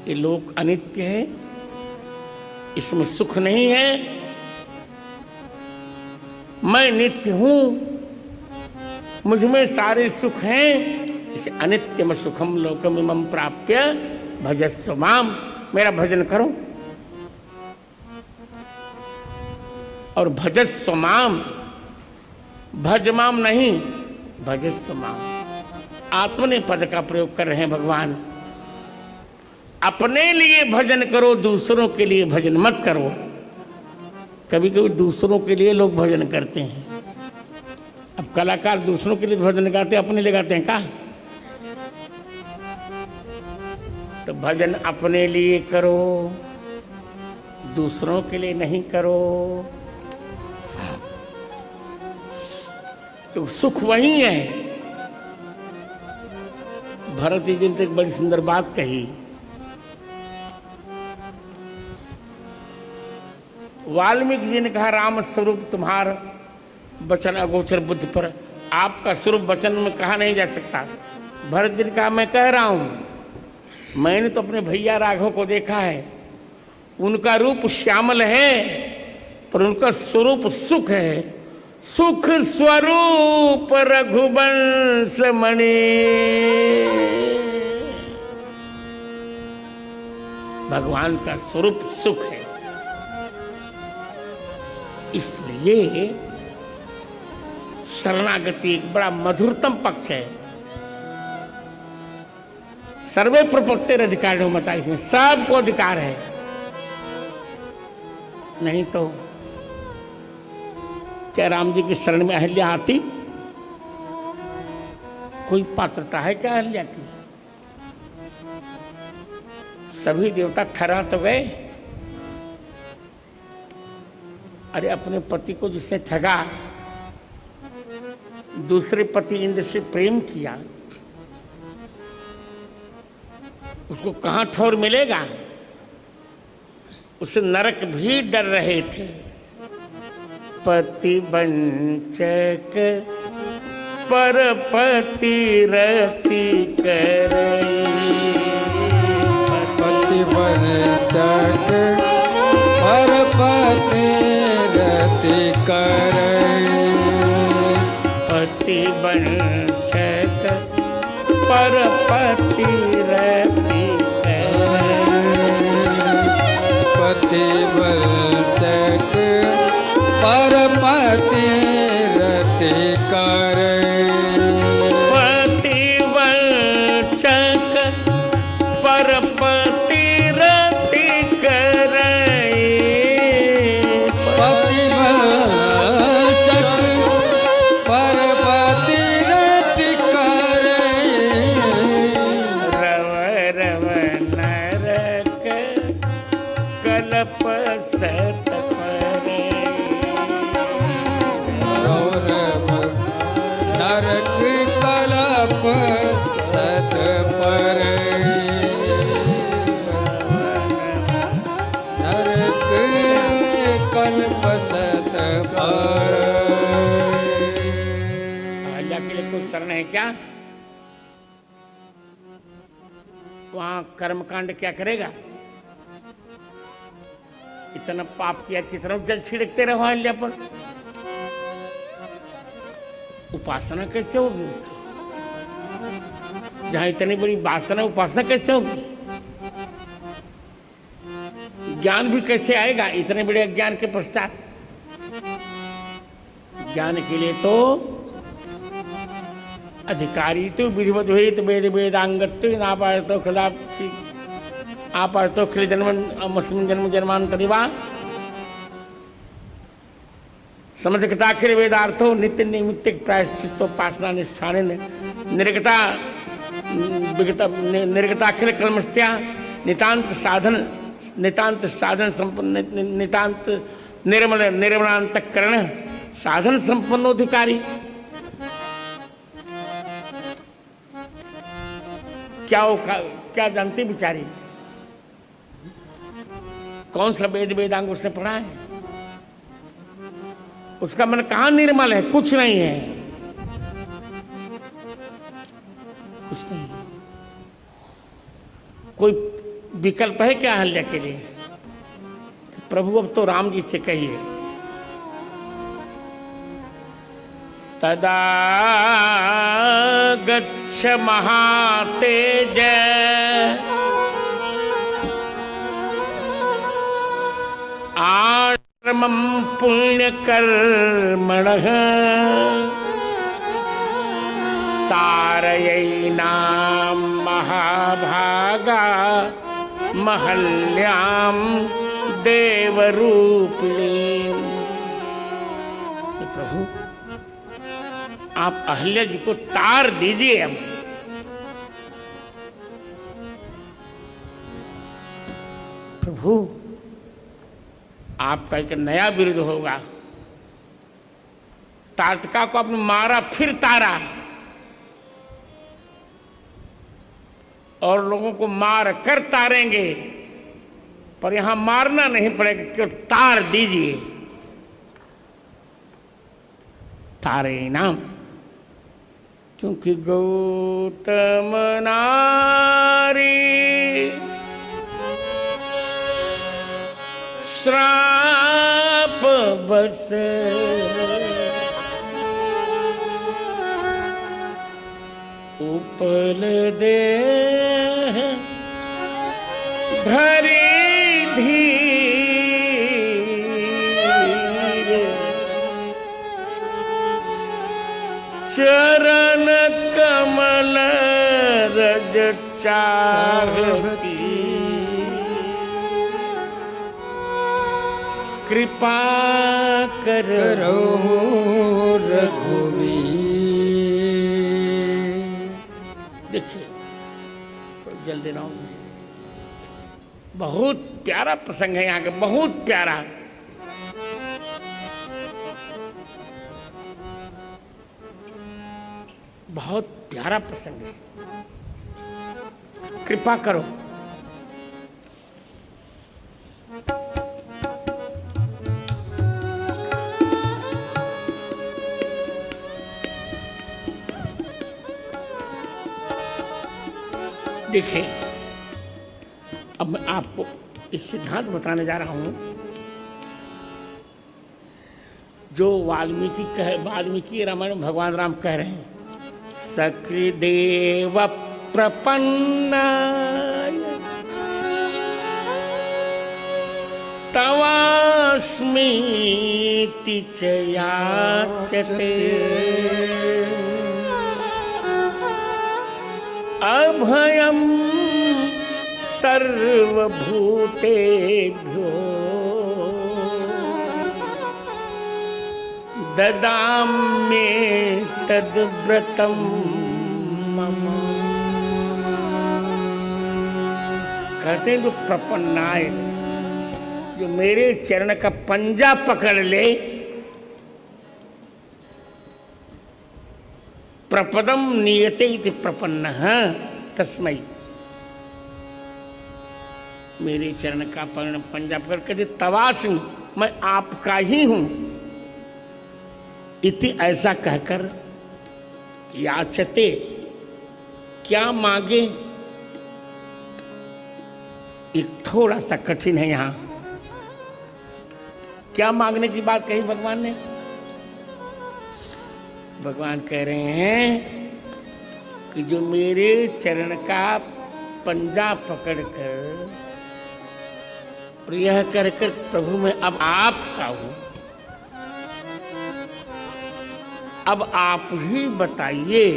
ये लोक अनित्य है, इसमें सुख नहीं है। मैं नित्य हूं, मुझमें सारे सुख हैं। इसे अनित्यम सुखम लोकम इमं प्राप्य भजस्व माम, मेरा भजन करो। और भजस्व माम, भज माम नहीं, भजस्व माम। अपने पद का प्रयोग कर रहे हैं भगवान। अपने लिए भजन करो, दूसरों के लिए भजन मत करो। कभी कभी दूसरों के लिए लोग भजन करते हैं। अब कलाकार दूसरों के लिए भजन गाते, अपने लिए गाते हैं का? तो भजन अपने लिए करो, दूसरों के लिए नहीं करो। तो सुख वही है। भरत जी ने एक बड़ी सुंदर बात कही। वाल्मीकि जी ने कहा, राम स्वरूप तुम्हारा वचन अगोचर बुद्धि पर, आपका स्वरूप वचन में कहा नहीं जा सकता। भरत जी ने कहा, मैं कह रहा हूं, मैंने तो अपने भैया राघव को देखा है, उनका रूप श्यामल है पर उनका स्वरूप सुख है। सुख स्वरूप रघुवंश मणि, भगवान का स्वरूप सुख है। इसलिए शरणागति एक बड़ा मधुरतम पक्ष है। सर्वे प्रपत्तिर अधिकारिणो मता, इसमें सबको अधिकार है। नहीं तो क्या राम जी की शरण में अहल्या आती? कोई पात्रता है क्या अहल्या की? सभी देवता ठहरा तो गए। अरे अपने पति को जिसने ठगा, दूसरे पति इंद्र से प्रेम किया, उसको कहां ठौर मिलेगा? उसे नरक भी डर रहे थे। पति वंचक पर पति रति करे, पति वंचक पर पति रति करे, पति वंचक पर पति रति करे, पति वंचक पर पति रति करे, पति वंचक पर पति रति करे, पति वंचक पर पति रति करे, रव रव नरक कल्प सत परे, नरक कल्प सत परे, नरक कल्प सत परे। अहल्या के लिए कोई शरण है क्या? वहां कर्मकांड क्या करेगा? इतना पाप किया, कितना जल छिड़कते रहो अहल्या पर। उपासना कैसे होगी उससे? जहां इतनी बड़ी वासना, उपासना कैसे होगी? ज्ञान भी कैसे आएगा इतने बड़े अज्ञान के पश्चात? ज्ञान के लिए तो अधिकारी तो विधिवत हुई तो वेद वेदांगत्व नापायतो खिलाफ आपायतो खिल जन्म जन्मांतरिवा समझकताखिर वेदार्थो नित्य निमित्तिक प्रायश्चित्तोपासना निष्ठान निर्गता निर्गताखिल कर्मस्त्या नितांत साधन संपन्न नितांत निर्मल निर्मलांतकरण साधन संपन्नोधिकारी। क्या जानती बिचारी? कौन सा वेद वेदांग उसने पढ़ा है? उसका मन कहां निर्मल है? कुछ नहीं है, कुछ नहीं। कोई विकल्प है क्या अहल्या के लिए? प्रभु अब तो राम जी से कहिए, तदा गच्छ महातेज आश्रमं पुण्यकर्मणः तारयैनां महाभागा महल्यां देवरूपिणीं। प्रभु आप अहल्या जी को तार दीजिए। अब प्रभु आपका एक नया विरुद्ध होगा। ताटका को आपने मारा फिर तारा, और लोगों को मार कर तारेंगे, पर यहां मारना नहीं पड़ेगा, क्यों तार दीजिए। तारे नाम, क्योंकि गौतम नारी श्राप बस उपल दे धरी धीर चरण कमल रज चाहती कृपा करो रघुवीर। देखिए तो जल्दी ना हो, बहुत प्यारा प्रसंग है यहाँ का, बहुत प्यारा। बहुत प्यारा प्रसंग है, कृपा करो। देखिए अब मैं आपको इस सिद्धांत बताने जा रहा हूं जो वाल्मीकि रामायण में भगवान राम कह रहे हैं। सकृदेव प्रपन्नाय तवास्मीति च याचते अभयं सर्वभूतेभ्यो ददाम्ये तद्व्रतं मम। कहते हैं जो प्रपन्नाय, जो मेरे चरण का पंजा पकड़ ले, प्रपदम नियते इति प्रपन्नः तस्मै। मेरे चरण का पंजा पकड़ के तवास्मि, मैं आपका ही हूं, इति ऐसा कहकर याचते, क्या मांगे। एक थोड़ा सा कठिन है यहां, क्या मांगने की बात कही भगवान ने? भगवान कह रहे हैं कि जो मेरे चरण का पंजा पकड़कर और यह कहकर प्रभु मैं अब आपका हूं, अब आप ही बताइए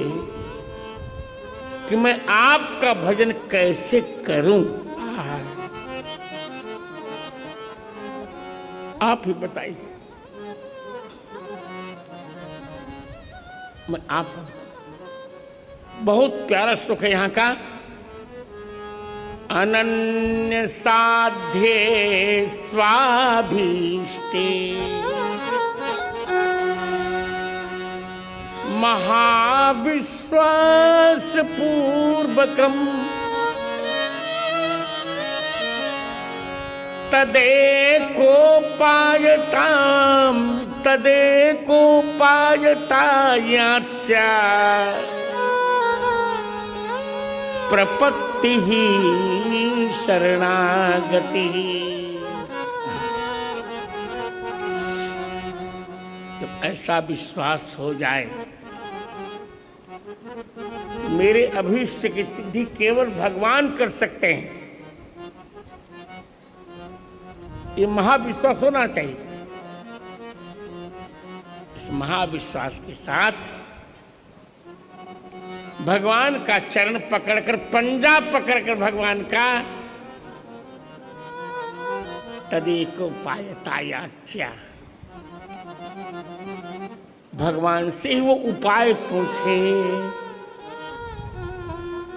कि मैं आपका भजन कैसे करूं। आप ही बताइए, मैं आप। बहुत प्यारा सुख है यहाँ का। अनन्य साध्ये स्वाभीष्टे महाविश्वास पूर्वकम तदेकोपायतायाचा प्रपत्ति शरणागति। जब ऐसा विश्वास हो जाए कि मेरे अभीष्ट की सिद्धि केवल भगवान कर सकते हैं, ये महाविश्वास होना चाहिए। इस महाविश्वास के साथ भगवान का चरण पकड़कर, पंजा पकड़कर भगवान का तदेकोपायतायाच्या, भगवान से ही वो उपाय पूछे